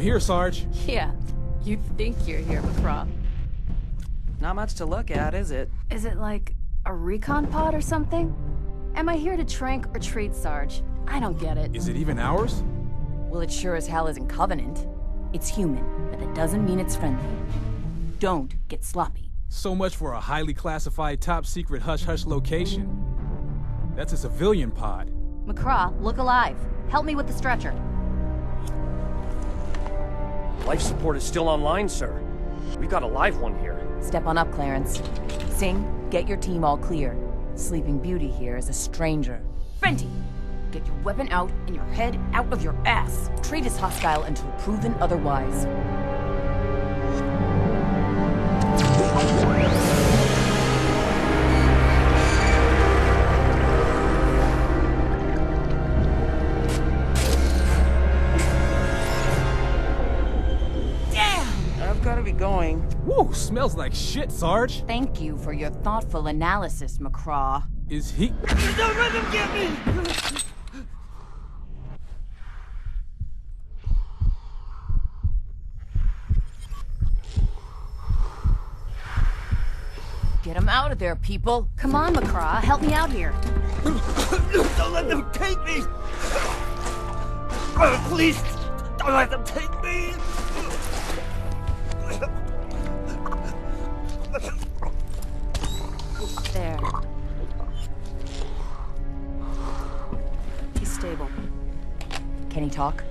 Here, Sarge. Yeah, you think you're here, McCraw. Not much to look at, is it? Is it like a recon pod or something? Am I here to trank or treat, Sarge? I don't get it. Is it even ours? Well, it sure as hell isn't Covenant. It's human, but that doesn't mean it's friendly. Don't get sloppy. So much for a highly classified top-secret hush-hush location. That's a civilian pod. McCraw, look alive. Help me with the stretcher. Life support is still online, sir. We've got a live one here. Step on up, Clarence. Sing, get your team all clear. Sleeping Beauty here is a stranger. Fenty, get your weapon out and your head out of your ass. Trade is hostile until proven otherwise. Gotta be going. Woo, smells like shit, Sarge. Thank you for your thoughtful analysis, McCraw. Is he? Don't let them get me! Get him out of there, people. Come on, McCraw, help me out here. Don't let them take me! Please, don't let them take me! There. He's stable. Can he talk?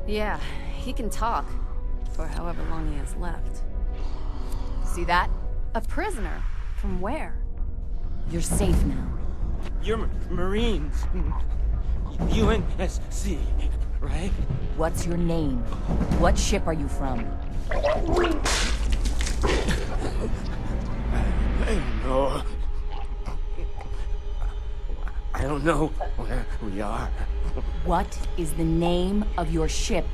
Yeah, he can talk. For however long he has left. See that? A prisoner? From where? You're safe now. You're Marines. UNSC, right? What's your name? What ship are you from? I don't know. I don't know where we are. What is the name of your ship?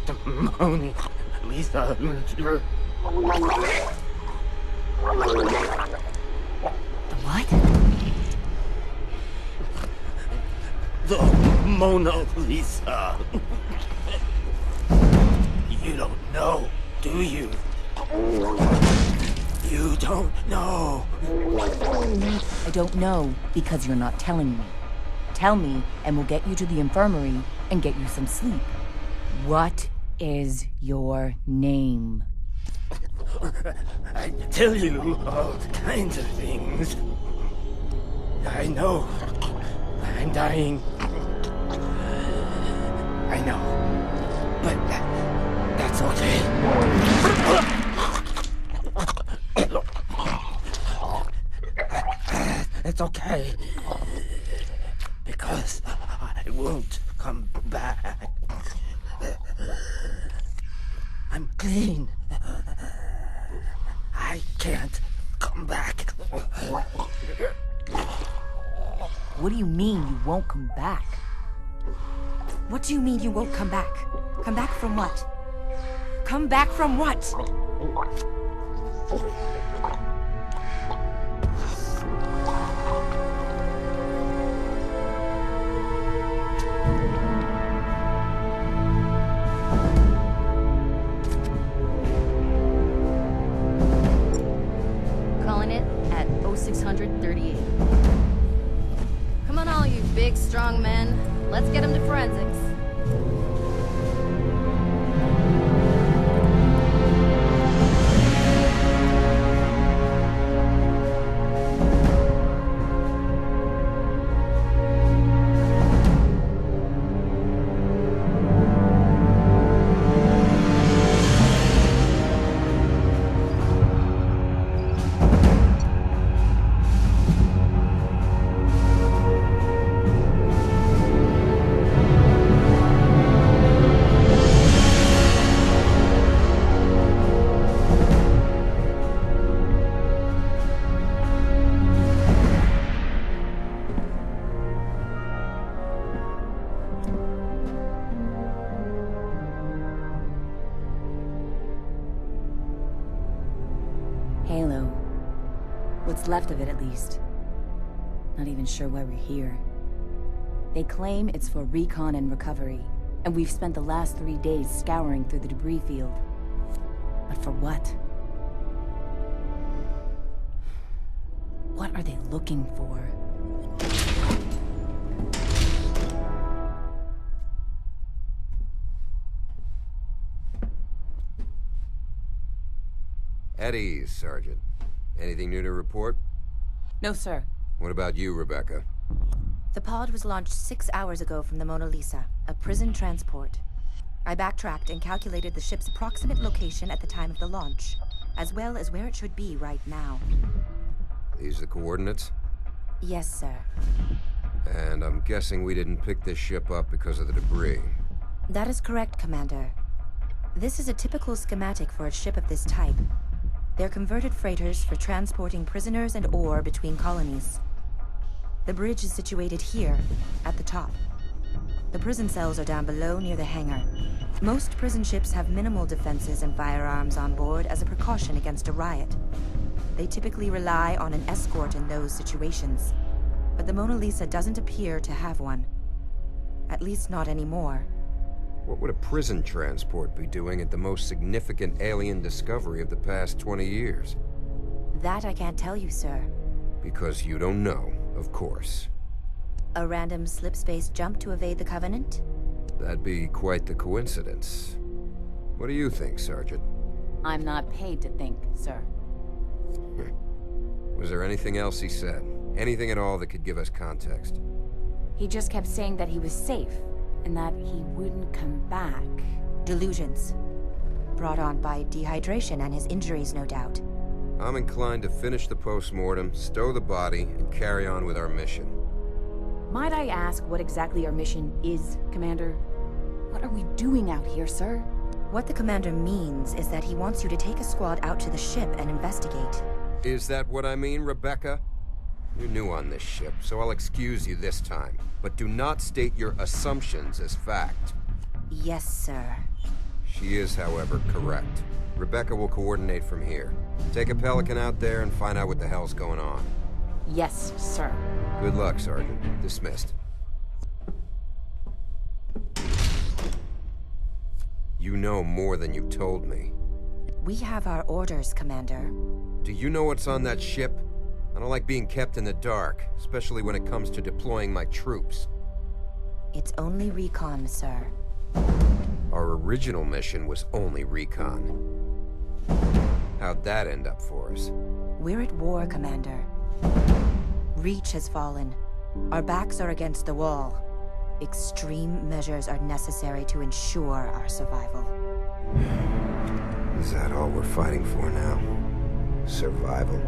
The Mona Lisa. The what? The Mona Lisa. You don't know, do you? You don't know. I don't know because you're not telling me. Tell me, and we'll get you to the infirmary and get you some sleep. What is your name? I tell you all kinds of things. I know. I'm dying. I know. But that's okay. It's okay. Because I won't come back. I'm clean. I can't come back. What do you mean you won't come back? What do you mean you won't come back? Come back from what? Come back from what? Calling it at 0638. Come on, all you big, strong men. Let's get him to forensics. Halo. What's left of it, at least. Not even sure why we're here. They claim it's for recon and recovery, and we've spent the last 3 days scouring through the debris field. But for what? What are they looking for? At ease, Sergeant. Anything new to report? No, sir. What about you, Rebecca? The pod was launched 6 hours ago from the Mona Lisa, a prison transport. I backtracked and calculated the ship's approximate location at the time of the launch, as well as where it should be right now. These the coordinates? Yes, sir. And I'm guessing we didn't pick this ship up because of the debris. That is correct, Commander. This is a typical schematic for a ship of this type. They're converted freighters for transporting prisoners and ore between colonies. The bridge is situated here, at the top. The prison cells are down below near the hangar. Most prison ships have minimal defenses and firearms on board as a precaution against a riot. They typically rely on an escort in those situations. But the Mona Lisa doesn't appear to have one. At least not anymore. What would a prison transport be doing at the most significant alien discovery of the past 20 years? That I can't tell you, sir. Because you don't know, of course. A random slip-space jump to evade the Covenant? That'd be quite the coincidence. What do you think, Sergeant? I'm not paid to think, sir. Was there anything else he said? Anything at all that could give us context? He just kept saying that he was safe, and that he wouldn't come back. Delusions. Brought on by dehydration and his injuries, no doubt. I'm inclined to finish the post-mortem, stow the body, and carry on with our mission. Might I ask what exactly our mission is, Commander? What are we doing out here, sir? What the Commander means is that he wants you to take a squad out to the ship and investigate. Is that what I mean, Rebecca? You're new on this ship, so I'll excuse you this time. But do not state your assumptions as fact. Yes, sir. She is, however, correct. Rebecca will coordinate from here. Take a Pelican out there and find out what the hell's going on. Yes, sir. Good luck, Sergeant. Dismissed. You know more than you told me. We have our orders, Commander. Do you know what's on that ship? I don't like being kept in the dark, especially when it comes to deploying my troops. It's only recon, sir. Our original mission was only recon. How'd that end up for us? We're at war, Commander. Reach has fallen. Our backs are against the wall. Extreme measures are necessary to ensure our survival. Is that all we're fighting for now? Survival?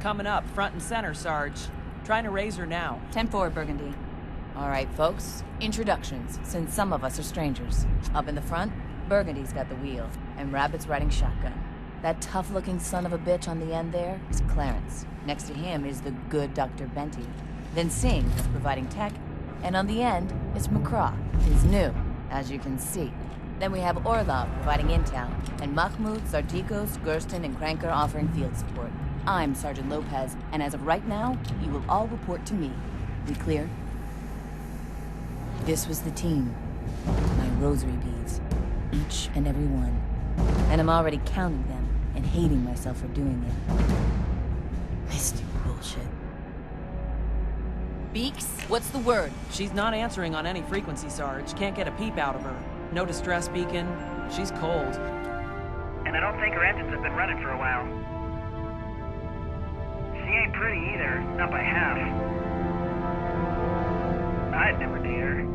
Coming up, front and center, Sarge. Trying to raise her now. 10-4, Burgundy. All right, folks. Introductions, since some of us are strangers. Up in the front, Burgundy's got the wheel, and Rabbit's riding shotgun. That tough-looking son of a bitch on the end there is Clarence. Next to him is the good Dr. Benty. Then Singh is providing tech, and on the end is McCraw, who's new, as you can see. Then we have Orlov providing intel, and Mahmoud, Sartikos, Gurston, and Kranker offering field support. I'm Sergeant Lopez, and as of right now, you will all report to me. We clear? This was the team. My rosary beads. Each and every one. And I'm already counting them and hating myself for doing it. Misty bullshit. Beaks, what's the word? She's not answering on any frequency, Sarge. Can't get a peep out of her. No distress beacon. She's cold. And I don't think her engines have been running for a while. She ain't pretty either, not by half. I'd never date her.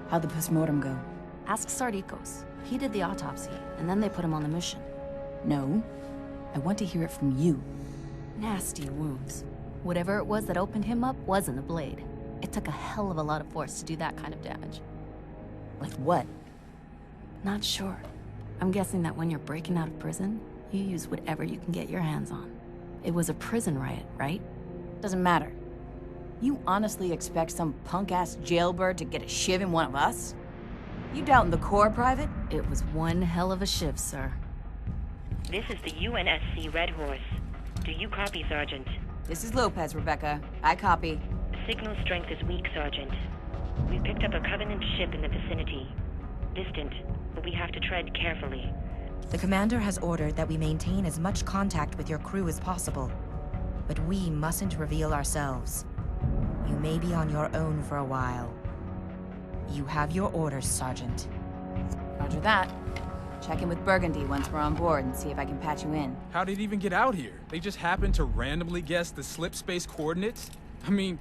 How'd the postmortem go? Ask Sardikos. He did the autopsy, and then they put him on the mission. No. I want to hear it from you. Nasty wounds. Whatever it was that opened him up wasn't a blade. It took a hell of a lot of force to do that kind of damage. Like what? Not sure. I'm guessing that when you're breaking out of prison, you use whatever you can get your hands on. It was a prison riot, right? Doesn't matter. You honestly expect some punk-ass jailbird to get a shiv in one of us? You doubting the Corps, Private? It was one hell of a shift, sir. This is the UNSC Red Horse. Do you copy, Sergeant? This is Lopez, Rebecca. I copy. Signal strength is weak, Sergeant. We picked up a Covenant ship in the vicinity. Distant, but we have to tread carefully. The commander has ordered that we maintain as much contact with your crew as possible. But we mustn't reveal ourselves. You may be on your own for a while. You have your orders, Sergeant. Roger that. Check in with Burgundy once we're on board and see if I can patch you in. How did it even get out here? They just happened to randomly guess the slip space coordinates? I mean,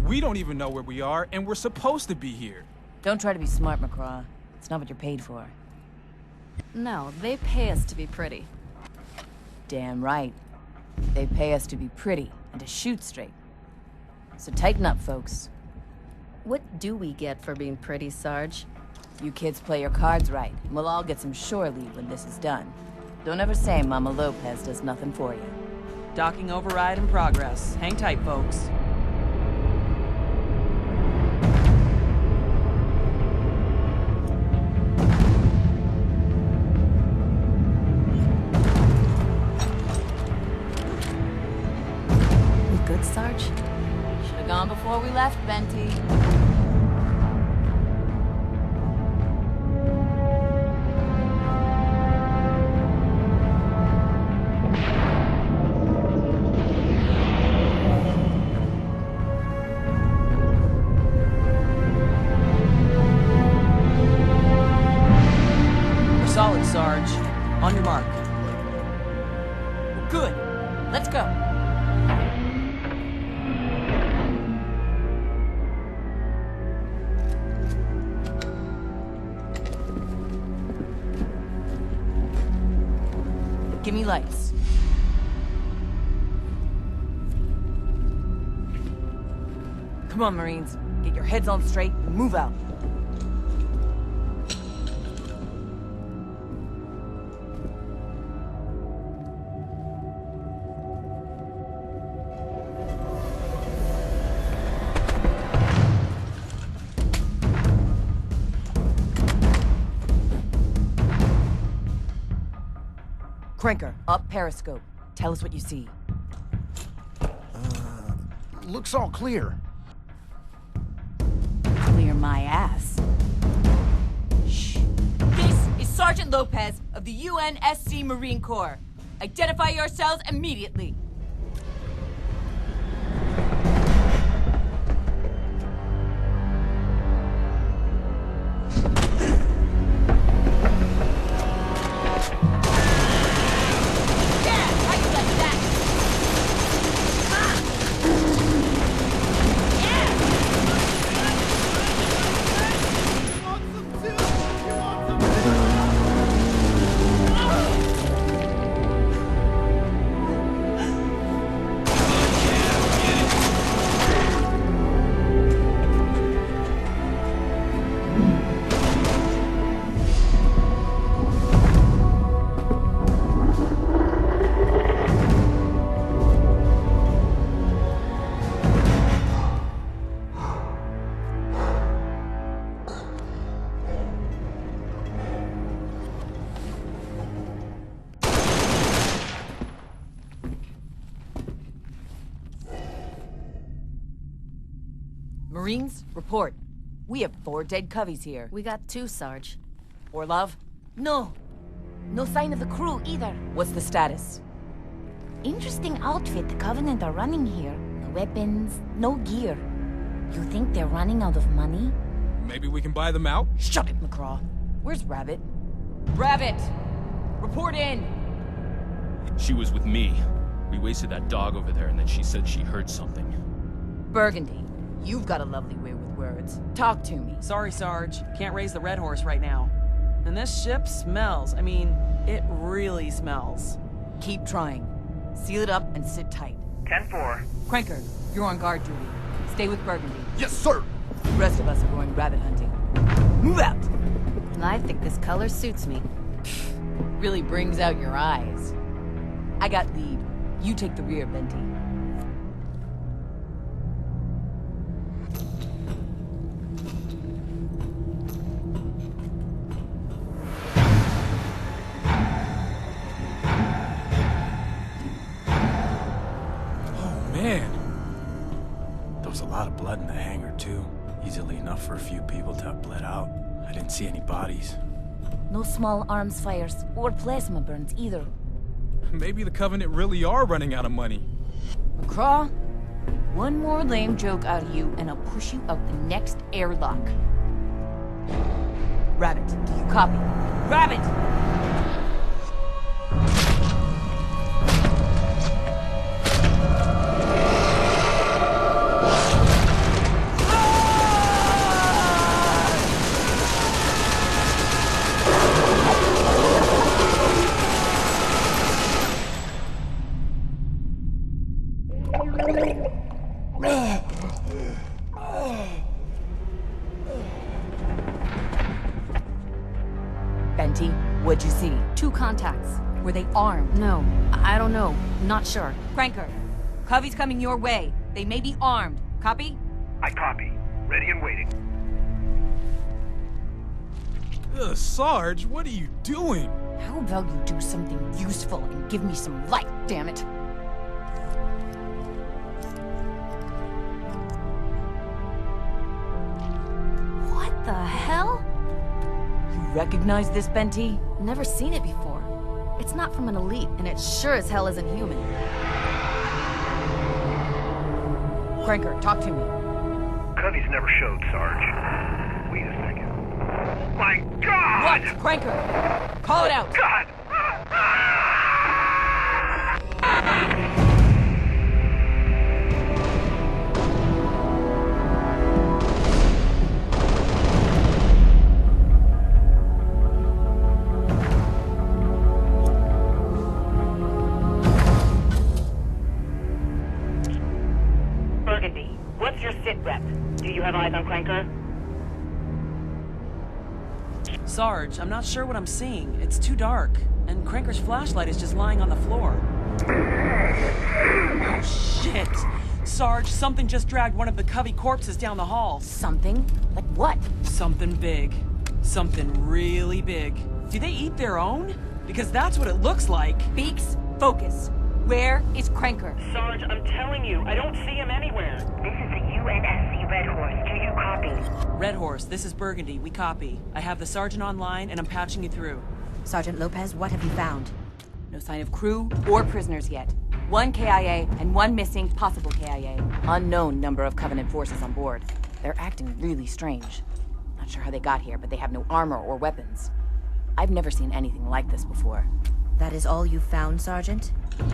we don't even know where we are, and we're supposed to be here. Don't try to be smart, McCraw. It's not what you're paid for. No, they pay us to be pretty. Damn right. They pay us to be pretty and to shoot straight. So tighten up, folks. What do we get for being pretty, Sarge? You kids play your cards right, and we'll all get some shore leave when this is done. Don't ever say Mama Lopez does nothing for you. Docking override in progress. Hang tight, folks. We good, Sarge? Should've gone before we left, Venti. Solid, Sarge. On your mark. Good. Let's go. Give me lights. Come on, Marines. Get your heads on straight and move out. Cranker, up periscope. Tell us what you see. Looks all clear. Clear my ass. Shh. This is Sergeant Lopez of the UNSC Marine Corps. Identify yourselves immediately. Marines, report. We have 4 dead coveys here. We got 2, Sarge. Orlov? No. No sign of the crew either. What's the status? Interesting outfit the Covenant are running here. No weapons, no gear. You think they're running out of money? Maybe we can buy them out? Shut it, McCraw. Where's Rabbit? Rabbit! Report in! She was with me. We wasted that dog over there, and then she said she heard something. Burgundy, you've got a lovely way with words. Talk to me. Sorry, Sarge. Can't raise the Red Horse right now. And this ship smells. I mean, it really smells. Keep trying. Seal it up and sit tight. 10-4. Cranker, you're on guard duty. Stay with Burgundy. Yes, sir! The rest of us are going rabbit hunting. Move out! I think this color suits me. Really brings out your eyes. I got lead. You take the rear, Venti. Man. There was a lot of blood in the hangar, too. Easily enough for a few people to have bled out. I didn't see any bodies. No small arms fires or plasma burns either. Maybe the Covenant really are running out of money. McCraw, one more lame joke out of you and I'll push you out the next airlock. Rabbit, do you copy? Rabbit! Venti, what'd you see? 2 contacts. Were they armed? No, I don't know. Not sure. Cranker, Covey's coming your way. They may be armed. Copy? I copy. Ready and waiting. Sarge, what are you doing? How about you do something useful and give me some light, damn it? What the hell? You recognize this, Venti? Never seen it before. It's not from an elite, and it sure as hell isn't human. Cranker, talk to me. Covey's never showed, Sarge. Wait a second. My God! What? Cranker! Call it out! God! Burgundy, what's your sit rep? Do you have eyes on Cranker? Sarge, I'm not sure what I'm seeing. It's too dark. And Cranker's flashlight is just lying on the floor. Oh, shit! Sarge, something just dragged one of the Covey corpses down the hall. Something? Like what? Something big. Something really big. Do they eat their own? Because that's what it looks like. Beaks, focus. Where is Cranker? Sarge, I'm telling you, I don't see him anywhere. This is the unsc Red Horse. Do you copy? Red Horse, this is Burgundy. We copy. I have the sergeant online, and I'm patching you through. Sergeant Lopez, what have you found? No sign of crew or prisoners yet. 1 KIA and 1 missing, possible KIA. Unknown number of Covenant forces on board. They're acting really strange. Not sure how they got here, but they have no armor or weapons. I've never seen anything like this before. That is all you found, Sergeant?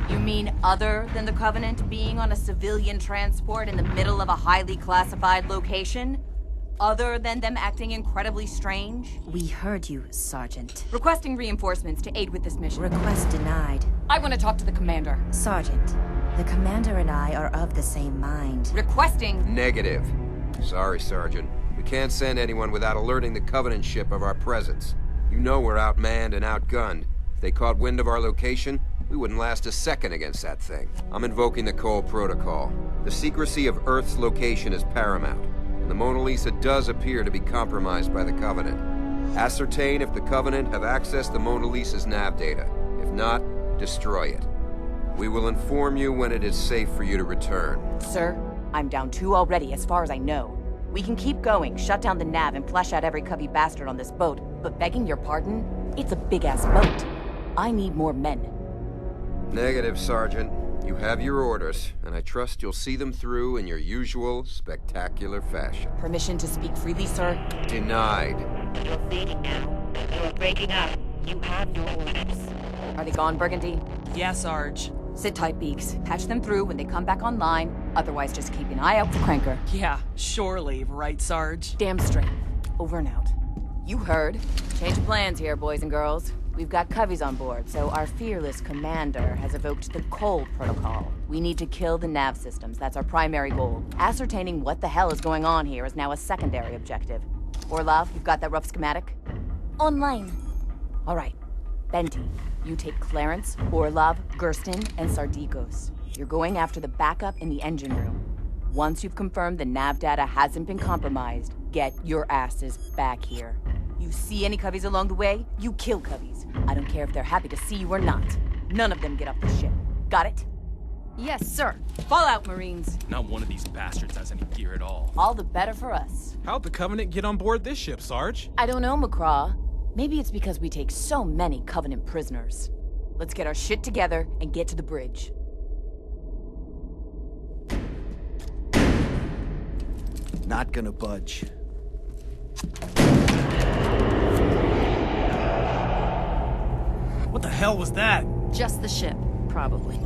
You mean other than the Covenant being on a civilian transport in the middle of a highly classified location? Other than them acting incredibly strange? We heard you, Sergeant. Requesting reinforcements to aid with this mission. Request denied. I want to talk to the commander. Sergeant, the commander and I are of the same mind. Requesting... Negative. Sorry, Sergeant. We can't send anyone without alerting the Covenant ship of our presence. You know we're outmanned and outgunned. If they caught wind of our location, we wouldn't last a second against that thing. I'm invoking the Cole Protocol. The secrecy of Earth's location is paramount. The Mona Lisa does appear to be compromised by the Covenant. Ascertain if the Covenant have accessed the Mona Lisa's nav data. If not, destroy it. We will inform you when it is safe for you to return. Sir, I'm down 2 already as far as I know. We can keep going, shut down the nav, and flush out every cubby bastard on this boat. But begging your pardon, it's a big-ass boat. I need more men. Negative, Sergeant. You have your orders, and I trust you'll see them through in your usual spectacular fashion. Permission to speak freely, sir? Denied. You're fading now. You're breaking up. You have your orders. Are they gone, Burgundy? Yeah, Sarge. Sit tight, Beaks. Patch them through when they come back online. Otherwise, just keep an eye out for Cranker. Yeah, surely, right, Sarge? Damn straight. Over and out. You heard. Change of plans here, boys and girls. We've got coveys on board, so our fearless commander has evoked the Cole Protocol. We need to kill the nav systems. That's our primary goal. Ascertaining what the hell is going on here is now a secondary objective. Orlov, you've got that rough schematic? Online. All right. Benty, you take Clarence, Orlov, Gersten, and Sardikos. You're going after the backup in the engine room. Once you've confirmed the nav data hasn't been compromised, get your asses back here. You see any coveys along the way, you kill coveys. I don't care if they're happy to see you or not. None of them get off the ship. Got it? Yes, sir. Fall out, Marines. Not one of these bastards has any gear at all. All the better for us. How'd the Covenant get on board this ship, Sarge? I don't know, McCraw. Maybe it's because we take so many Covenant prisoners. Let's get our shit together and get to the bridge. Not gonna budge. What the hell was that? Just the ship, probably.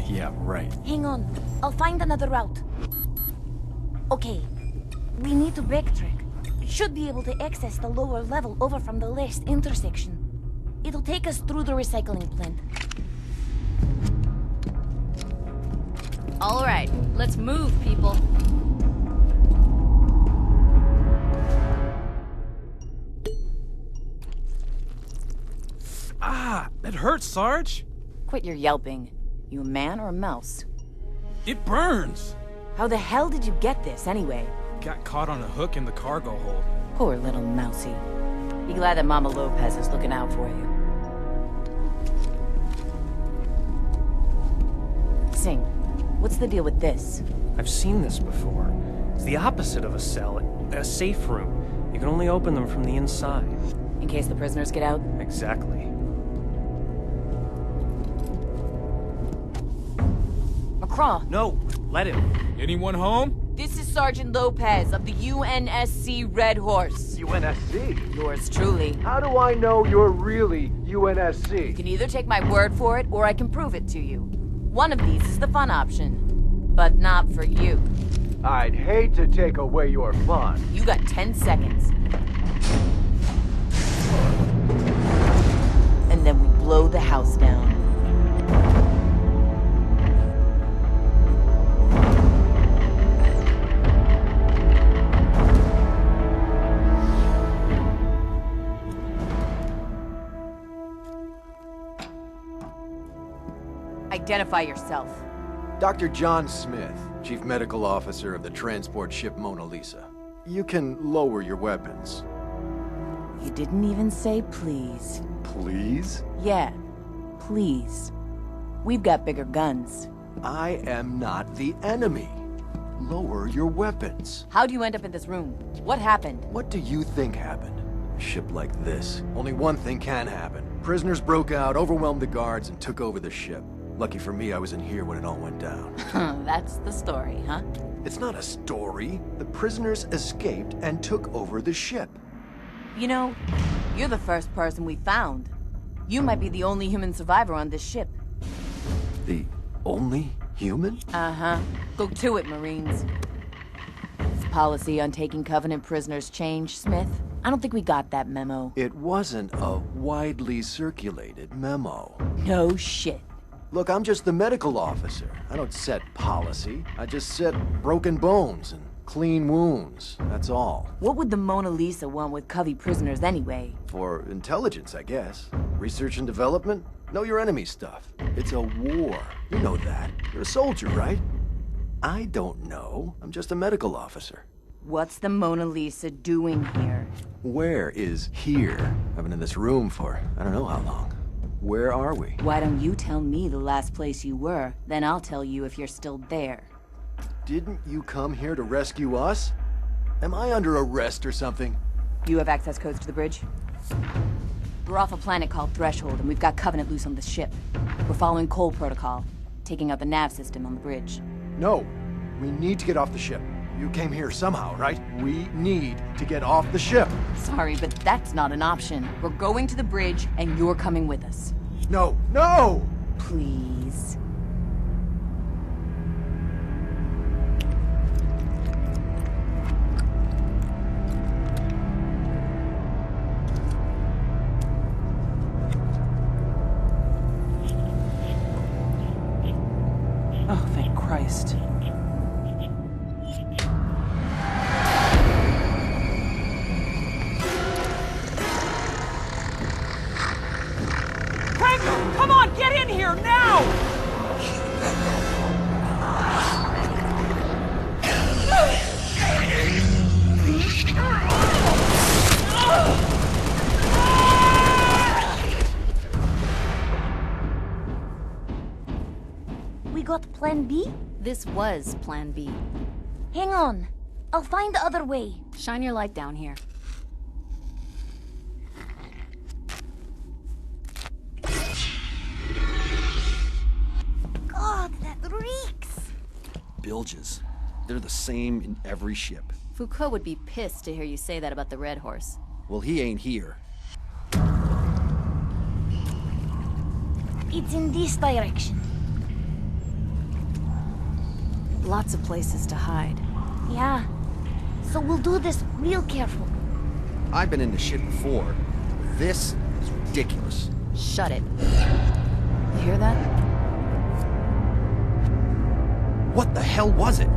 Yeah, right. Hang on. I'll find another route. Okay. We need to backtrack. Should be able to access the lower level over from the last intersection. It'll take us through the recycling plant. All right, let's move, people. Ah, that hurts, Sarge. Quit your yelping. You a man or a mouse? It burns. How the hell did you get this, anyway? Got caught on a hook in the cargo hold. Poor little mousy. Be glad that Mama Lopez is looking out for you. Sing, what's the deal with this? I've seen this before. It's the opposite of a cell, a safe room. You can only open them from the inside. In case the prisoners get out? Exactly. McCraw! No, let him. Anyone home? This is Sergeant Lopez of the UNSC Red Horse. UNSC? Yours truly. How do I know you're really UNSC? You can either take my word for it, or I can prove it to you. One of these is the fun option. But not for you. I'd hate to take away your fun. You got 10 seconds. And then we blow the house down. Identify yourself. Dr. John Smith, Chief Medical Officer of the transport ship Mona Lisa. You can lower your weapons. You didn't even say please. Please? Yeah, please. We've got bigger guns. I am not the enemy. Lower your weapons. How'd you end up in this room? What happened? What do you think happened? A ship like this, only one thing can happen. Prisoners broke out, overwhelmed the guards, and took over the ship. Lucky for me, I was in here when it all went down. That's the story, huh? It's not a story. The prisoners escaped and took over the ship. You know, you're the first person we found. You might be the only human survivor on this ship. The only human? Uh-huh. Go to it, Marines. Has policy on taking Covenant prisoners changed, Smith? I don't think we got that memo. It wasn't a widely circulated memo. No shit. Look, I'm just the medical officer. I don't set policy. I just set broken bones and clean wounds. That's all. What would the Mona Lisa want with Covey prisoners anyway? For intelligence, I guess. Research and development? Know your enemy stuff. It's a war. You know that. You're a soldier, right? I don't know. I'm just a medical officer. What's the Mona Lisa doing here? Where is here? I've been in this room for I don't know how long. Where are we? Why don't you tell me the last place you were, then I'll tell you if you're still there. Didn't you come here to rescue us? Am I under arrest or something? You have access codes to the bridge? We're off a planet called Threshold, and we've got Covenant loose on the ship. We're following Cole Protocol, taking out the nav system on the bridge. No. We need to get off the ship. You came here somehow, right? We need to get off the ship. Sorry, but that's not an option. We're going to the bridge, and you're coming with us. No, no! Please. Oh, thank Christ. Come on, get in here now! We got Plan B? This was Plan B. Hang on. I'll find the other way. Shine your light down here. God, that reeks! Bilges. They're the same in every ship. Foucault would be pissed to hear you say that about the Red Horse. Well, he ain't here. It's in this direction. Lots of places to hide. Yeah. So we'll do this real careful. I've been in the shit before. This is ridiculous. Shut it. You hear that? What the hell was it?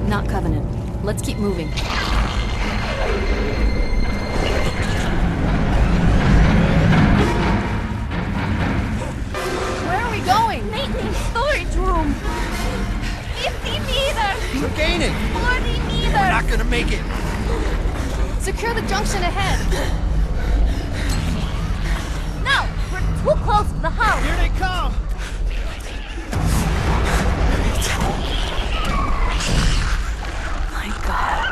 Not Covenant. Let's keep moving. Where are we going? Maintenance storage room. 50 meters. We're gaining. 40 meters. We're not gonna make it. Secure the junction ahead. No, we're too close to the house. Here they come! My God.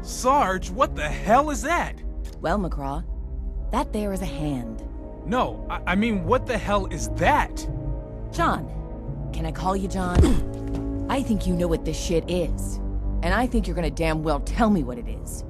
Sarge, what the hell is that? Well, McCraw, that there is a hand. No, I mean, what the hell is that? John. Can I call you John? I think you know what this shit is. And I think you're gonna damn well tell me what it is.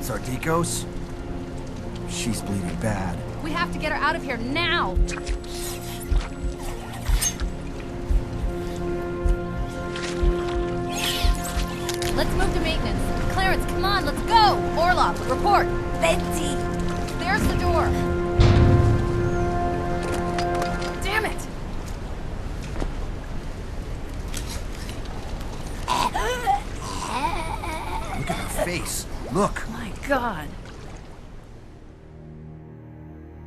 Sardicos? She's bleeding bad. We have to get her out of here now! Let's move to maintenance. Clarence, come on, let's go! Orlov, report! Betty! There's the door. Look! My God.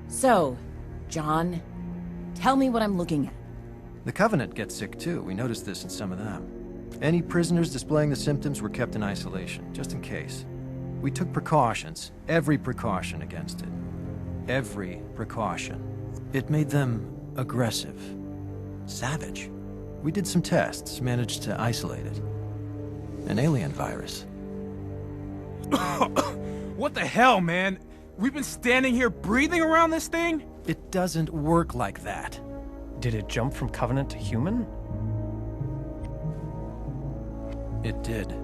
So, John, tell me what I'm looking at. The Covenant gets sick too. We noticed this in some of them. Any prisoners displaying the symptoms were kept in isolation, just in case. We took precautions, every precaution against it. Every precaution. It made them aggressive, savage. We did some tests, managed to isolate it. An alien virus. What the hell, man? We've been standing here breathing around this thing? It doesn't work like that. Did it jump from Covenant to human? It did.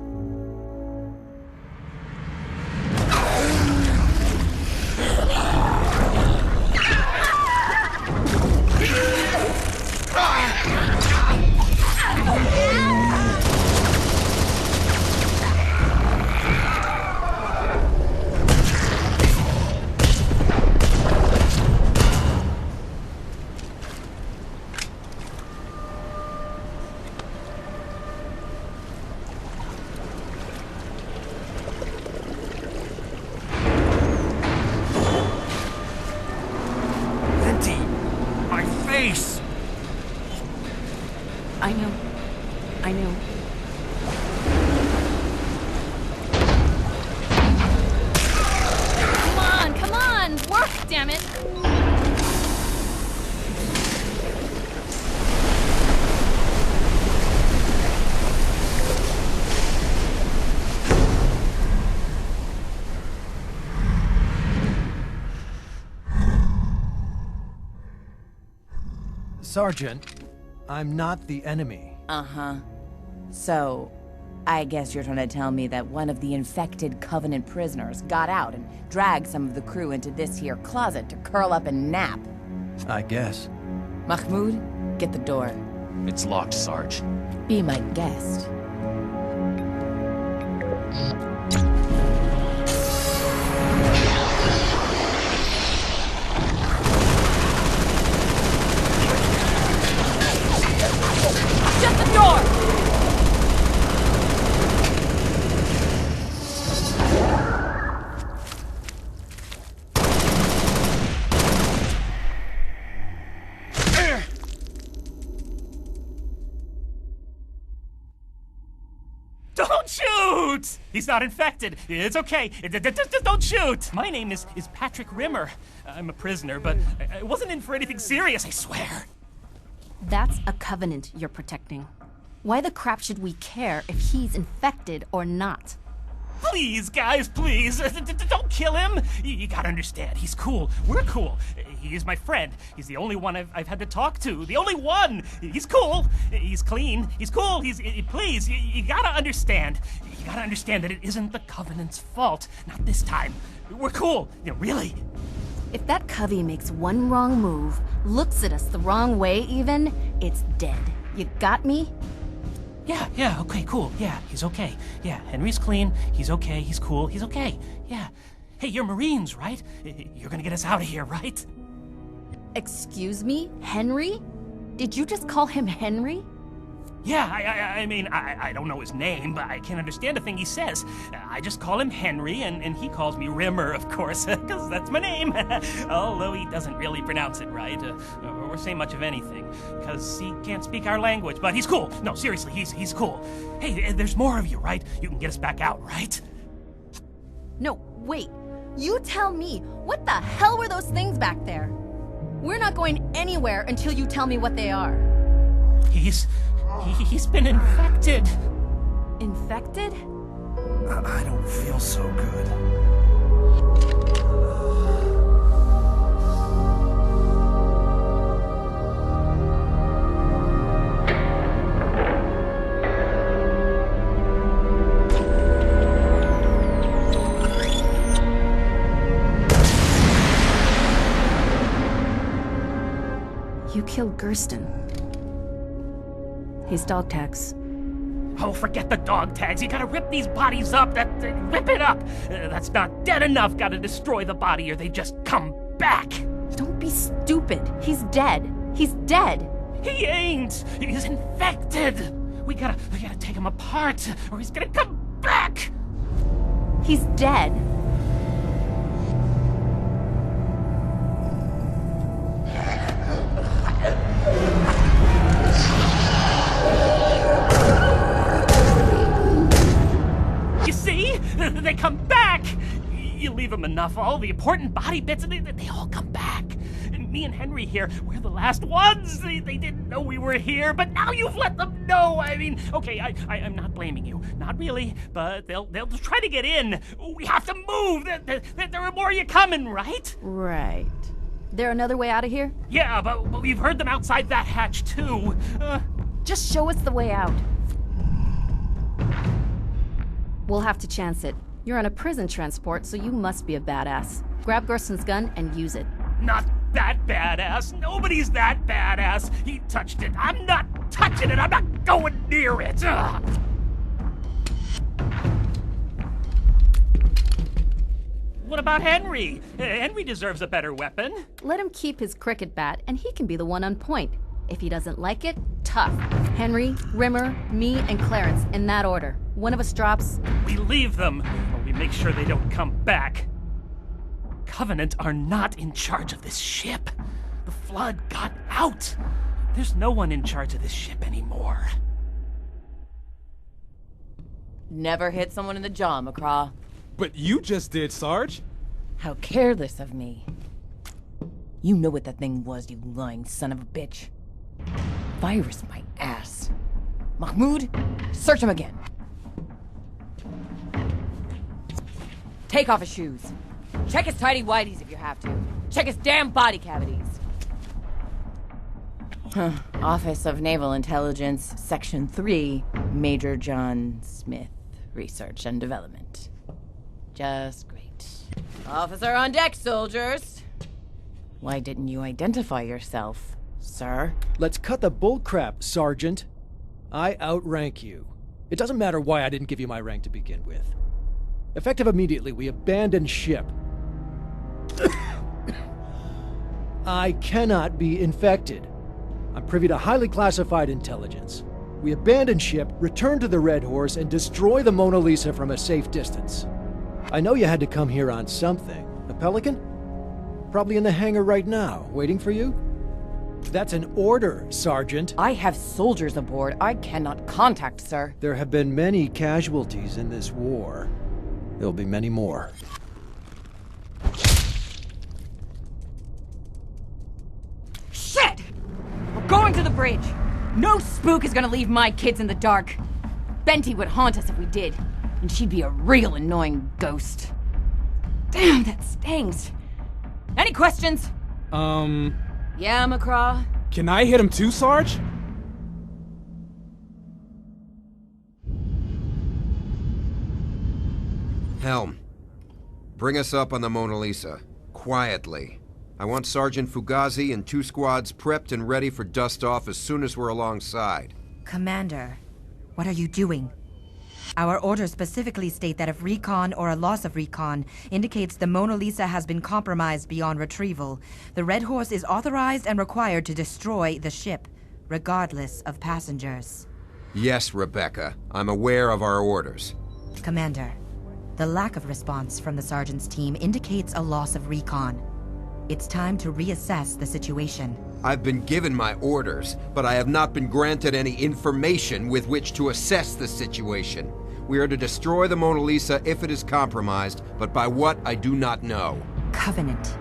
I knew. Come on, work, damn it! Sergeant, I'm not the enemy. Uh-huh. So, I guess you're trying to tell me that one of the infected Covenant prisoners got out and dragged some of the crew into this here closet to curl up and nap. I guess. Mahmoud, get the door. It's locked, Sarge. Be my guest. Shut the door! Don't shoot! He's not infected. It's okay. Just don't shoot. My name is Patrick Rimmer. I'm a prisoner, but I wasn't in for anything serious, I swear. That's a Covenant you're protecting. Why the crap should we care if he's infected or not? Please, guys, please. Don't kill him. You gotta understand, he's cool. We're cool. He is my friend. He's the only one I've had to talk to. The only one. He's cool. He's clean. He's cool. Please, you gotta understand. You gotta understand that it isn't the Covenant's fault. Not this time. We're cool. Really. If that Covey makes one wrong move, looks at us the wrong way even, it's dead. You got me? Yeah, okay, cool. Yeah, he's okay. Yeah, Henry's clean. He's okay. He's cool. He's okay. Yeah. Hey, you're Marines, right? You're gonna get us out of here, right? Excuse me? Henry? Did you just call him Henry? Yeah, I mean, I don't know his name, but I can't understand a thing he says. I just call him Henry, and he calls me Rimmer, of course, because that's my name. Although he doesn't really pronounce it right, or say much of anything, because he can't speak our language, but he's cool. No, seriously, he's cool. Hey, there's more of you, right? You can get us back out, right? No, wait. You tell me, what the hell were those things back there? We're not going anywhere until you tell me what they are. He's been infected. Infected? I don't feel so good. You killed Gersten. His dog tags. Oh, forget the dog tags. You gotta rip these bodies up. Rip it up. That's not dead enough. Gotta destroy the body or they just come back. Don't be stupid. He's dead. He's dead. He ain't. He's infected. We gotta take him apart or he's gonna come back. He's dead. You see? They come back! You leave them enough, all the important body bits, and they all come back. And me and Henry here, we're the last ones. They didn't know we were here, but now you've let them know. I mean, okay, I'm not blaming you. Not really, but they'll try to get in. We have to move. There are more of you coming, right? Right. There another way out of here? Yeah, but we've heard them outside that hatch, too. Just show us the way out. We'll have to chance it. You're on a prison transport, so you must be a badass. Grab Gerson's gun and use it. Not that badass. Nobody's that badass. He touched it. I'm not touching it. I'm not going near it. Ugh. What about Henry? Henry deserves a better weapon. Let him keep his cricket bat, and he can be the one on point. If he doesn't like it, tough. Henry, Rimmer, me, and Clarence, in that order. One of us drops. We leave them, or we make sure they don't come back. Covenant are not in charge of this ship. The Flood got out. There's no one in charge of this ship anymore. Never hit someone in the jaw, McCraw. But you just did, Sarge. How careless of me. You know what that thing was, you lying son of a bitch. Virus my ass. Mahmoud, search him again. Take off his shoes. Check his tighty-whities if you have to. Check his damn body cavities. Office of Naval Intelligence, Section 3, Major John Smith, Research and Development. Just great. Officer on deck, soldiers. Why didn't you identify yourself, sir? Let's cut the bullcrap, Sergeant. I outrank you. It doesn't matter why I didn't give you my rank to begin with. Effective immediately, we abandon ship. I cannot be infected. I'm privy to highly classified intelligence. We abandon ship, return to the Red Horse, and destroy the Mona Lisa from a safe distance. I know you had to come here on something. A Pelican? Probably in the hangar right now, waiting for you? That's an order, Sergeant. I have soldiers aboard. I cannot contact, sir. There have been many casualties in this war. There'll be many more. Shit! We're going to the bridge. No spook is gonna leave my kids in the dark. Benty would haunt us if we did, and she'd be a real annoying ghost. Damn, that stings. Any questions? Yeah, McCraw? Can I hit him too, Sarge? Helm, bring us up on the Mona Lisa. Quietly. I want Sergeant Fugazi and 2 squads prepped and ready for dust-off as soon as we're alongside. Commander, what are you doing? Our orders specifically state that if recon or a loss of recon indicates the Mona Lisa has been compromised beyond retrieval, the Red Horse is authorized and required to destroy the ship, regardless of passengers. Yes, Rebecca. I'm aware of our orders. Commander, the lack of response from the Sergeant's team indicates a loss of recon. It's time to reassess the situation. I've been given my orders, but I have not been granted any information with which to assess the situation. We are to destroy the Mona Lisa if it is compromised, but by what I do not know. Covenant.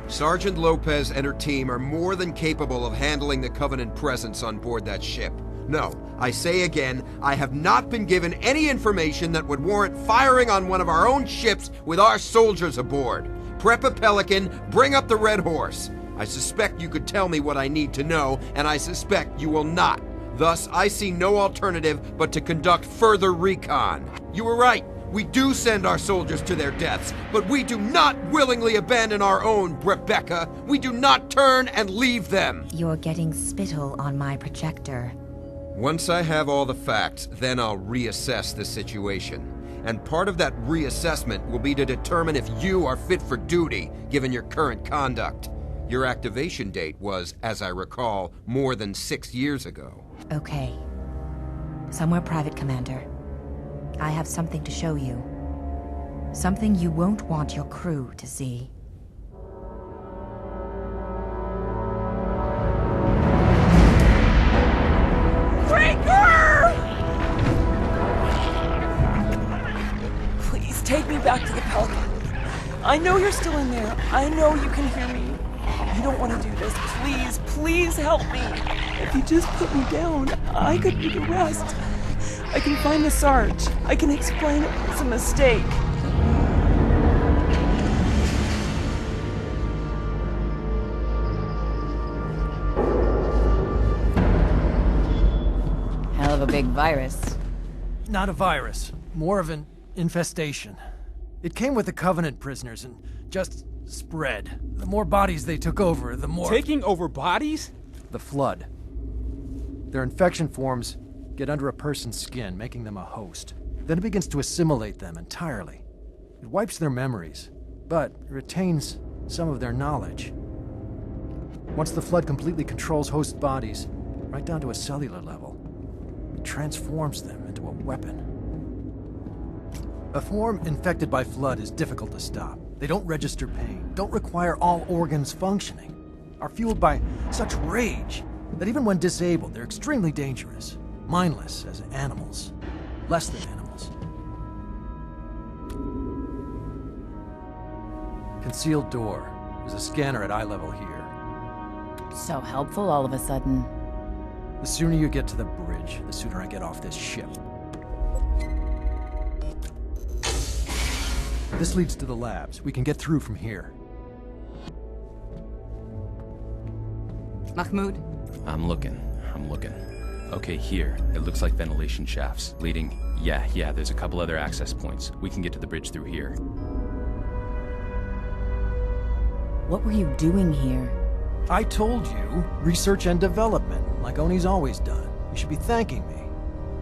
Sergeant Lopez and her team are more than capable of handling the Covenant presence on board that ship. No, I say again, I have not been given any information that would warrant firing on one of our own ships with our soldiers aboard. Prep a Pelican, bring up the Red Horse. I suspect you could tell me what I need to know, and I suspect you will not. Thus, I see no alternative but to conduct further recon. You were right. We do send our soldiers to their deaths, but we do not willingly abandon our own, Rebecca. We do not turn and leave them. You're getting spittle on my projector. Once I have all the facts, then I'll reassess the situation. And part of that reassessment will be to determine if you are fit for duty, given your current conduct. Your activation date was, as I recall, more than 6 years ago. Okay. Somewhere private, Commander. I have something to show you. Something you won't want your crew to see. Please take me back to the Pelican. I know you're still in there. I know you can hear me. You don't want to do this. Please, please help me. If you just put me down, I could do the rest. I can find the Sarge. I can explain it was a mistake. Hell of a big virus. Not a virus. More of an infestation. It came with the Covenant prisoners and just spread. The more bodies they took over, the more... Taking over bodies? The Flood. Their infection forms get under a person's skin, making them a host. Then it begins to assimilate them entirely. It wipes their memories, but retains some of their knowledge. Once the Flood completely controls host bodies, right down to a cellular level, it transforms them into a weapon. A form infected by Flood is difficult to stop. They don't register pain, don't require all organs functioning, are fueled by such rage that even when disabled, they're extremely dangerous. Mindless as animals. Less than animals. Concealed door. There's a scanner at eye level here. So helpful all of a sudden. The sooner you get to the bridge, the sooner I get off this ship. This leads to the labs. We can get through from here. Mahmoud? I'm looking. Okay, here. It looks like ventilation shafts leading... Yeah, there's a couple other access points. We can get to the bridge through here. What were you doing here? I told you, research and development, like Oni's always done. You should be thanking me.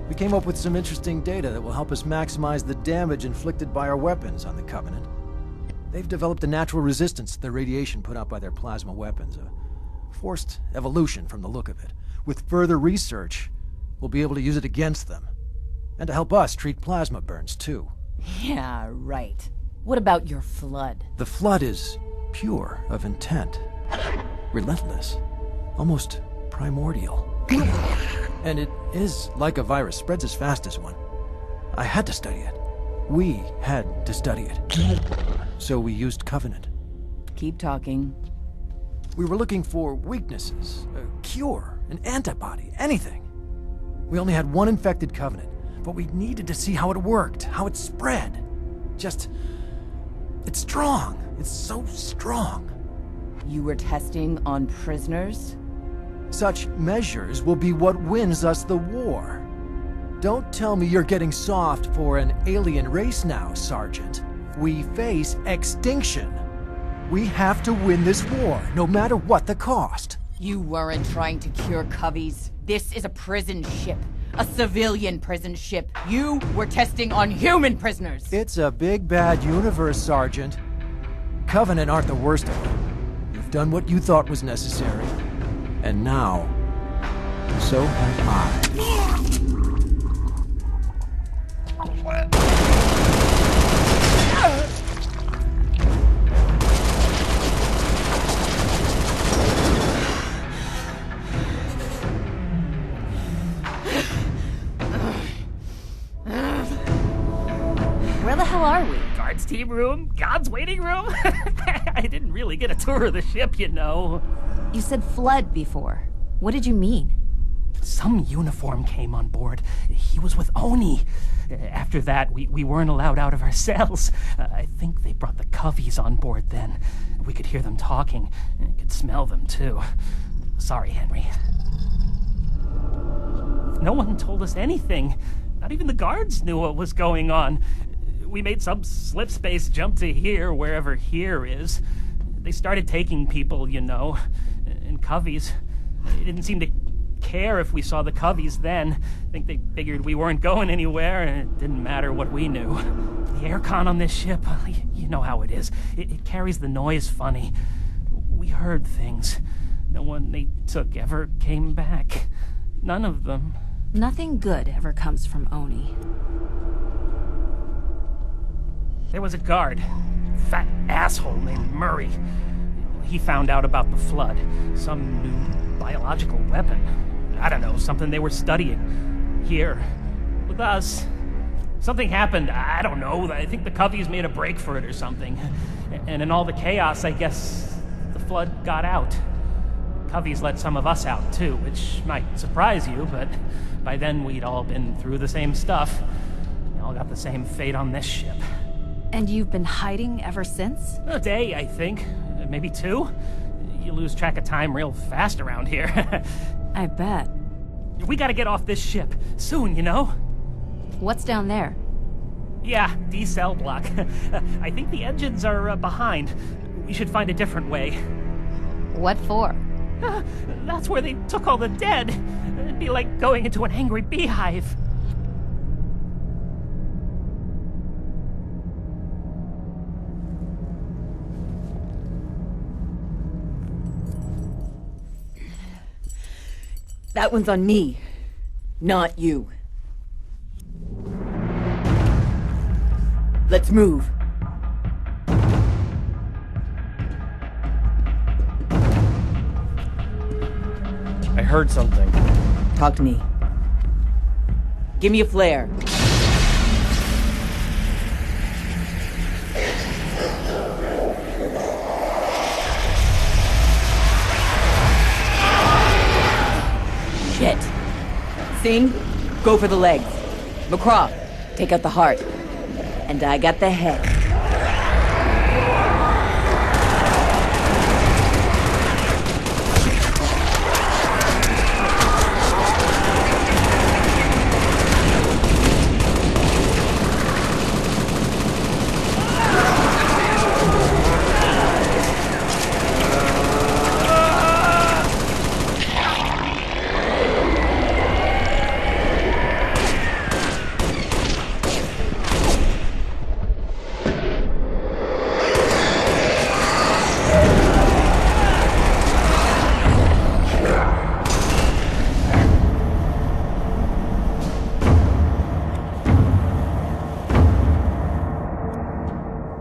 We came up with some interesting data that will help us maximize the damage inflicted by our weapons on the Covenant. They've developed a natural resistance to the radiation put out by their plasma weapons, a forced evolution from the look of it. With further research, we'll be able to use it against them. And to help us treat plasma burns, too. Yeah, right. What about your Flood? The Flood is pure of intent. Relentless. Almost primordial. And it is like a virus, spreads as fast as one. I had to study it. We had to study it. So we used Covenant. Keep talking. We were looking for weaknesses, a cure, an antibody, anything. We only had one infected Covenant, but we needed to see how it worked, how it spread. Just... it's strong. It's so strong. You were testing on prisoners? Such measures will be what wins us the war. Don't tell me you're getting soft for an alien race now, Sergeant. We face extinction. We have to win this war, no matter what the cost. You weren't trying to cure Coveys. This is a prison ship. A civilian prison ship. You were testing on human prisoners. It's a big bad universe, Sergeant. Covenant aren't the worst of them. You've done what you thought was necessary. And now, so have I. Where the hell are we? Guards team room? God's waiting room? I didn't really get a tour of the ship, you know. You said Flood before. What did you mean? Some uniform came on board. He was with Oni. After that, we weren't allowed out of our cells. I think they brought the Coveys on board then. We could hear them talking, and could smell them too. Sorry, Henry. No one told us anything. Not even the guards knew what was going on. We made some slip space jump to here, wherever here is. They started taking people, you know, and Coveys. They didn't seem to care if we saw the Coveys then. I think they figured we weren't going anywhere, and it didn't matter what we knew. The aircon on this ship, you know how it is. It carries the noise funny. We heard things. No one they took ever came back. None of them. Nothing good ever comes from Oni. There was a guard, fat asshole named Murray. He found out about the flood, some new biological weapon. I don't know, something they were studying. Here, with us. Something happened, I don't know, I think the Coveys made a break for it or something. And in all the chaos, I guess the flood got out. Coveys let some of us out too, which might surprise you, but by then we'd all been through the same stuff. We all got the same fate on this ship. And you've been hiding ever since? A day, I think. Maybe 2. You lose track of time real fast around here. I bet. We gotta get off this ship. Soon, you know? What's down there? Yeah, D-cell block. I think the engines are behind. We should find a different way. What for? That's where they took all the dead. It'd be like going into an angry beehive. That one's on me, not you. Let's move. I heard something. Talk to me. Give me a flare. Shit. Sing, go for the legs. McCraw, take out the heart. And I got the head.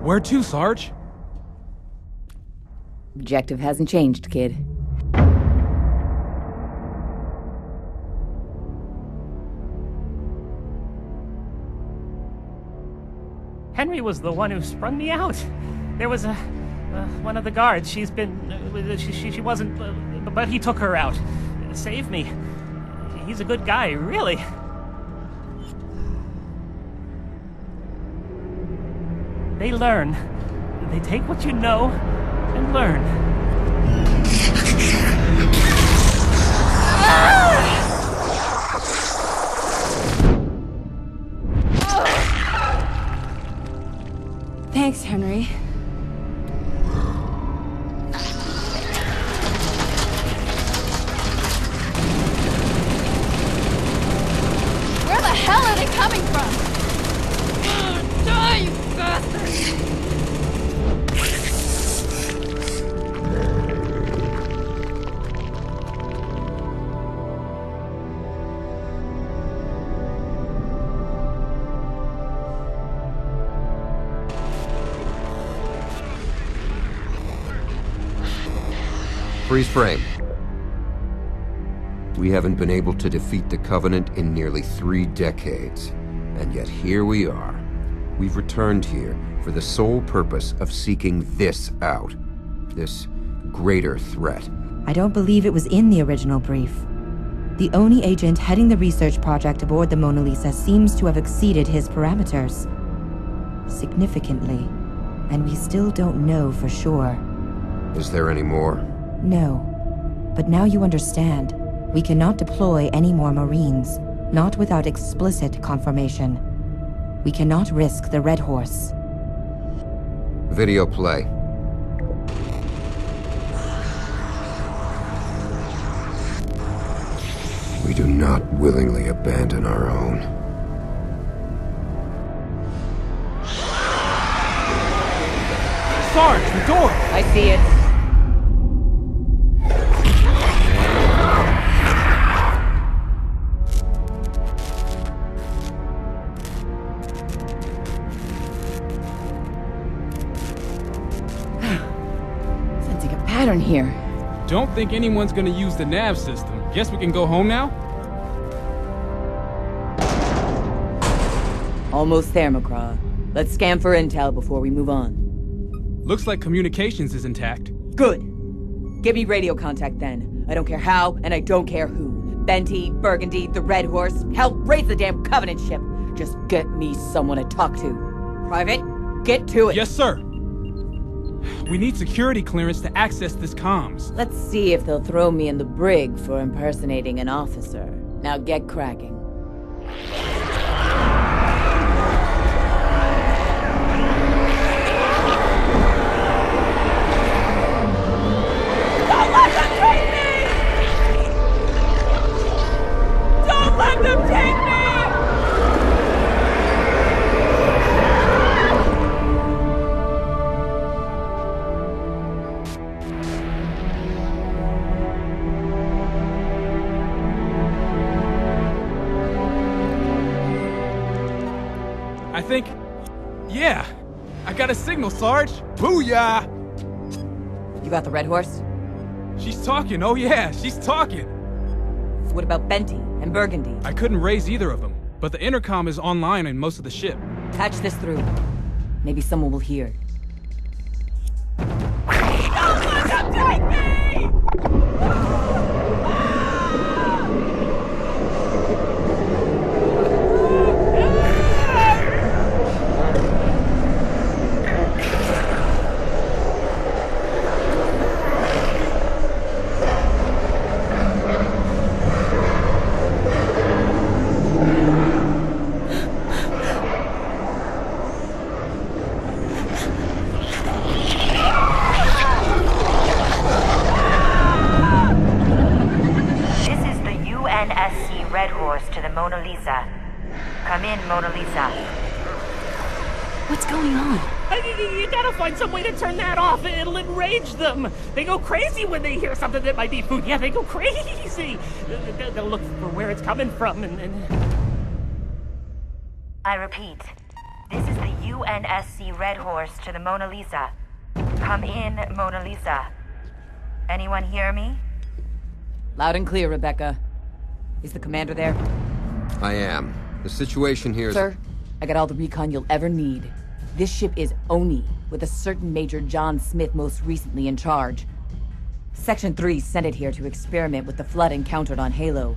Where to, Sarge? Objective hasn't changed, kid. Henry was the one who sprung me out. There was one of the guards. She's been... She wasn't... but he took her out. Saved me. He's a good guy, really. They learn. They take what you know and learn. Thanks, Henry. Where the hell are they coming from? Die, you bastards! Freeze frame. We haven't been able to defeat the Covenant in nearly 3 decades, and yet here we are. We've returned here for the sole purpose of seeking this out. This greater threat. I don't believe it was in the original brief. The Oni agent heading the research project aboard the Mona Lisa seems to have exceeded his parameters. Significantly. And we still don't know for sure. Is there any more? No. But now you understand. We cannot deploy any more Marines, not without explicit confirmation. We cannot risk the Red Horse. Video play. We do not willingly abandon our own. Sarge, the door! I see it. pattern here. Don't think anyone's gonna use the nav system. Guess we can go home now? Almost there, McCraw. Let's scan for intel before we move on. Looks like communications is intact. Good. Give me radio contact then. I don't care how, and I don't care who. Benty, Burgundy, the Red Horse. Hell, raise the damn Covenant ship. Just get me someone to talk to. Private, get to it. Yes, sir. We need security clearance to access this comms. Let's see if they'll throw me in the brig for impersonating an officer. Now get cracking. Don't let them take me! Don't let them take me! I think... yeah. I got a signal, Sarge. Booyah! You got the Red Horse? She's talking, oh yeah, she's talking. What about Benty and Burgundy? I couldn't raise either of them, but the intercom is online in most of the ship. Patch this through. Maybe someone will hear. Don't let them take me! Red Horse to the Mona Lisa. Come in, Mona Lisa. What's going on? You gotta find some way to turn that off. It'll enrage them. They go crazy when they hear something that might be food. Yeah, they go crazy. They'll look for where it's coming from and... I repeat, this is the UNSC Red Horse to the Mona Lisa. Come in, Mona Lisa. Anyone hear me? Loud and clear, Rebecca. Is the commander there? I am. The situation here is... Sir, I got all the recon you'll ever need. This ship is Oni, with a certain Major John Smith most recently in charge. Section 3 sent it here to experiment with the flood encountered on Halo.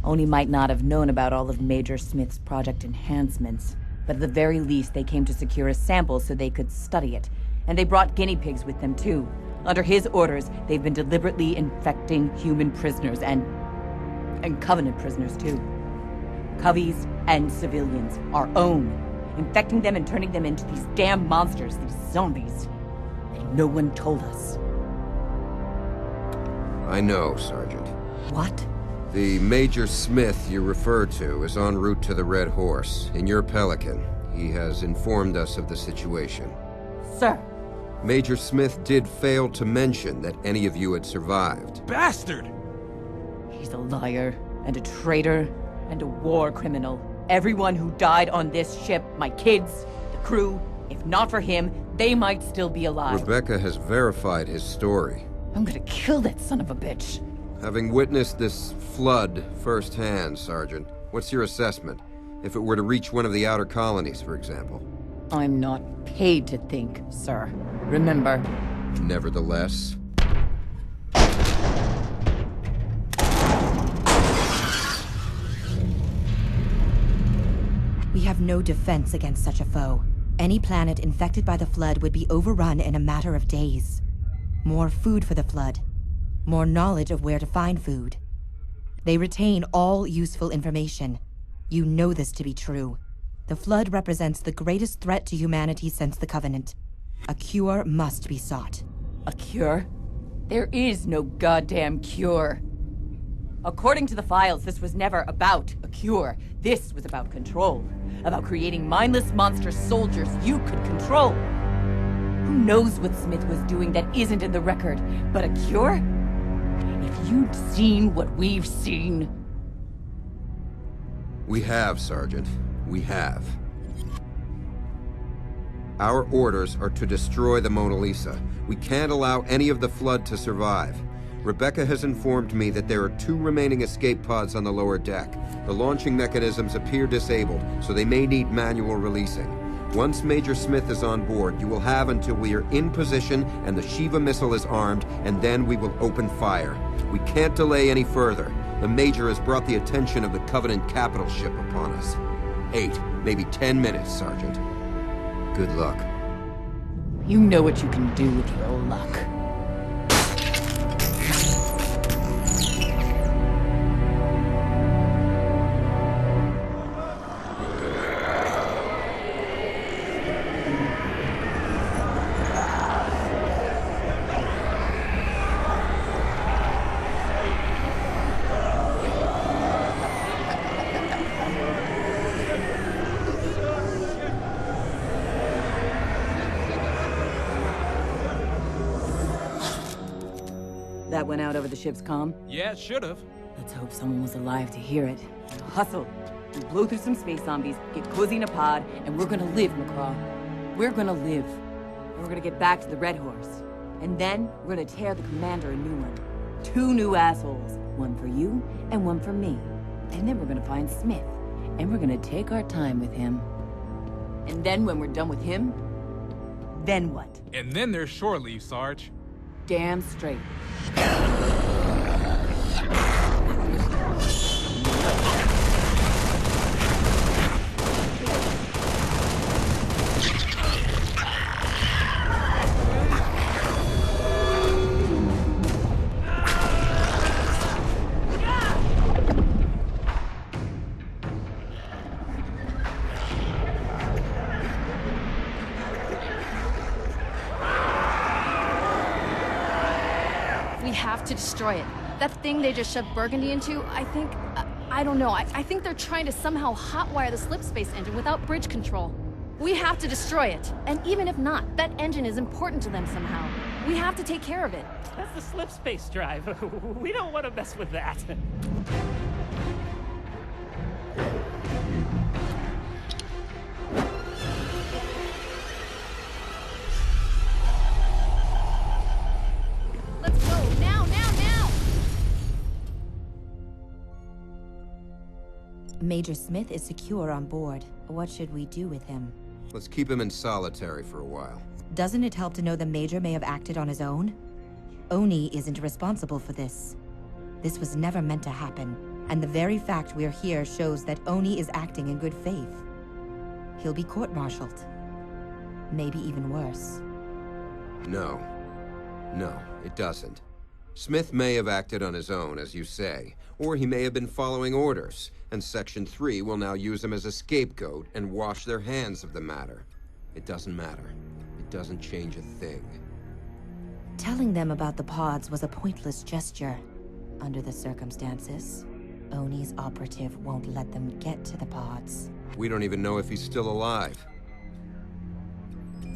Oni might not have known about all of Major Smith's project enhancements, but at the very least they came to secure a sample so they could study it. And they brought guinea pigs with them too. Under his orders, they've been deliberately infecting human prisoners and Covenant prisoners too. Coveys and civilians, our own. Infecting them and turning them into these damn monsters, these zombies. And no one told us. I know, Sergeant. What? The Major Smith you refer to is en route to the Red Horse, in your Pelican. He has informed us of the situation. Sir. Major Smith did fail to mention that any of you had survived. Bastard! He's a liar, and a traitor, and a war criminal. Everyone who died on this ship, my kids, the crew, if not for him, they might still be alive. Rebecca has verified his story. I'm gonna kill that son of a bitch. Having witnessed this flood firsthand, Sergeant, what's your assessment? If it were to reach one of the outer colonies, for example. I'm not paid to think, sir. Remember. Nevertheless... We have no defense against such a foe. Any planet infected by the flood would be overrun in a matter of days. More food for the flood. More knowledge of where to find food. They retain all useful information. You know this to be true. The flood represents the greatest threat to humanity since the Covenant. A cure must be sought. A cure? There is no goddamn cure. According to the files, this was never about a cure. This was about control. About creating mindless monster soldiers you could control. Who knows what Smith was doing that isn't in the record? But a cure? If you'd seen what we've seen... We have, Sergeant. We have. Our orders are to destroy the Mona Lisa. We can't allow any of the flood to survive. Rebecca has informed me that there are 2 remaining escape pods on the lower deck. The launching mechanisms appear disabled, so they may need manual releasing. Once Major Smith is on board, you will have until we are in position and the Shiva missile is armed, and then we will open fire. We can't delay any further. The Major has brought the attention of the Covenant capital ship upon us. 8, maybe 10 minutes, Sergeant. Good luck. You know what you can do with your luck. That went out over the ship's comm? Yeah, it should have. Let's hope someone was alive to hear it. Hustle. We blow through some space zombies, get cozy in a pod, and we're gonna live, McCraw. We're gonna live. And we're gonna get back to the Red Horse. And then, we're gonna tear the commander a new one. 2 new assholes. One for you, and one for me. And then we're gonna find Smith. And we're gonna take our time with him. And then when we're done with him, then what? And then there's shore leave, Sarge. Damn straight. To destroy it. That thing they just shoved Burgundy into, I think... I don't know. I think they're trying to somehow hotwire the slip space engine without bridge control. We have to destroy it. And even if not, that engine is important to them somehow. We have to take care of it. That's the slip space drive. We don't want to mess with that. Major Smith is secure on board. What should we do with him? Let's keep him in solitary for a while. Doesn't it help to know the Major may have acted on his own? Oni isn't responsible for this. This was never meant to happen, and the very fact we're here shows that Oni is acting in good faith. He'll be court-martialed. Maybe even worse. No. No, it doesn't. Smith may have acted on his own, as you say, or he may have been following orders, and Section 3 will now use him as a scapegoat and wash their hands of the matter. It doesn't matter. It doesn't change a thing. Telling them about the pods was a pointless gesture. Under the circumstances, Oni's operative won't let them get to the pods. We don't even know if he's still alive.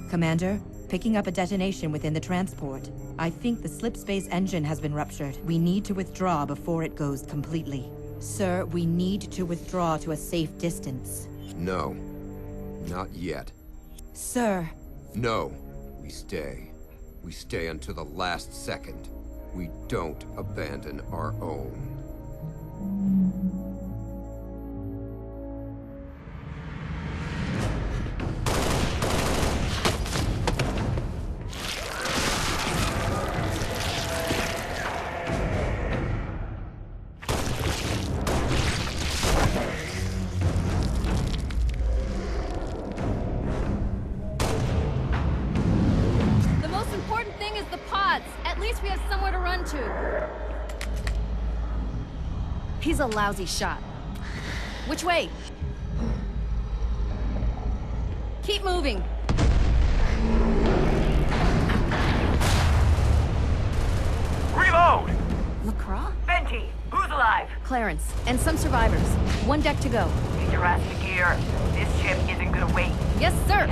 Commander, picking up a detonation within the transport. I think the slip space engine has been ruptured. We need to withdraw before it goes completely. Sir, we need to withdraw to a safe distance. No. Not yet. Sir. No. We stay. We stay until the last second. We don't abandon our own. He's a lousy shot. Which way? Keep moving. Reload! LaCroix? Venti, who's alive? Clarence, and some survivors. 1 deck to go. Get your ass to gear. This ship isn't gonna wait. Yes, sir!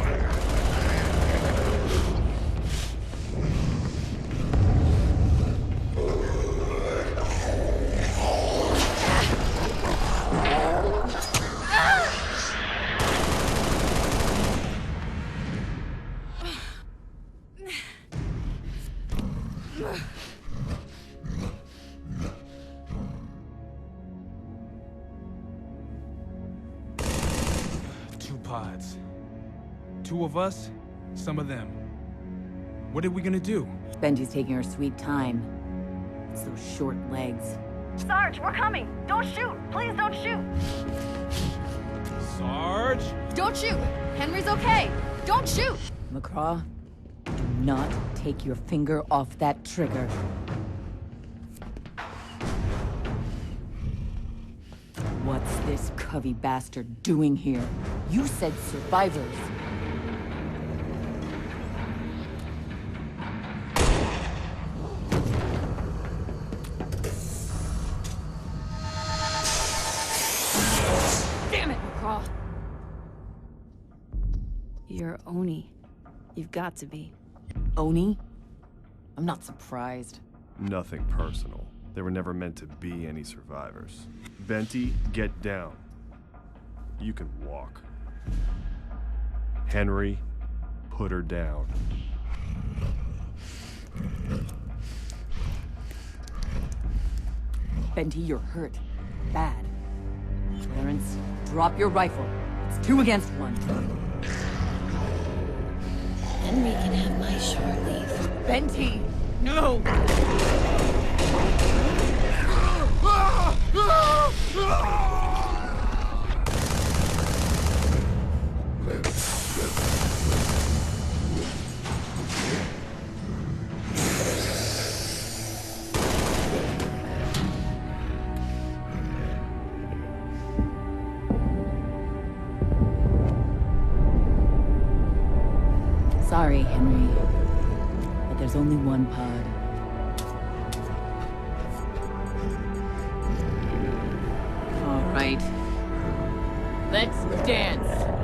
2 pods. 2 of us, some of them. What are we gonna do? Benji's taking her sweet time. It's those short legs. Sarge, we're coming! Don't shoot! Please don't shoot! Sarge? Don't shoot! Henry's okay! Don't shoot! McCraw, do not take your finger off that trigger. What's this Covey bastard doing here? You said survivors. Damn it, McCraw! You're Oni. You've got to be. Oni? I'm not surprised. Nothing personal. There were never meant to be any survivors. Venti, get down. You can walk. Henry, put her down. Benty, you're hurt. Bad. Clarence, drop your rifle. It's 2 against 1. Henry can have my short leave. Benty! No! Sorry, Henry, but there's only one pod. All right, let's dance.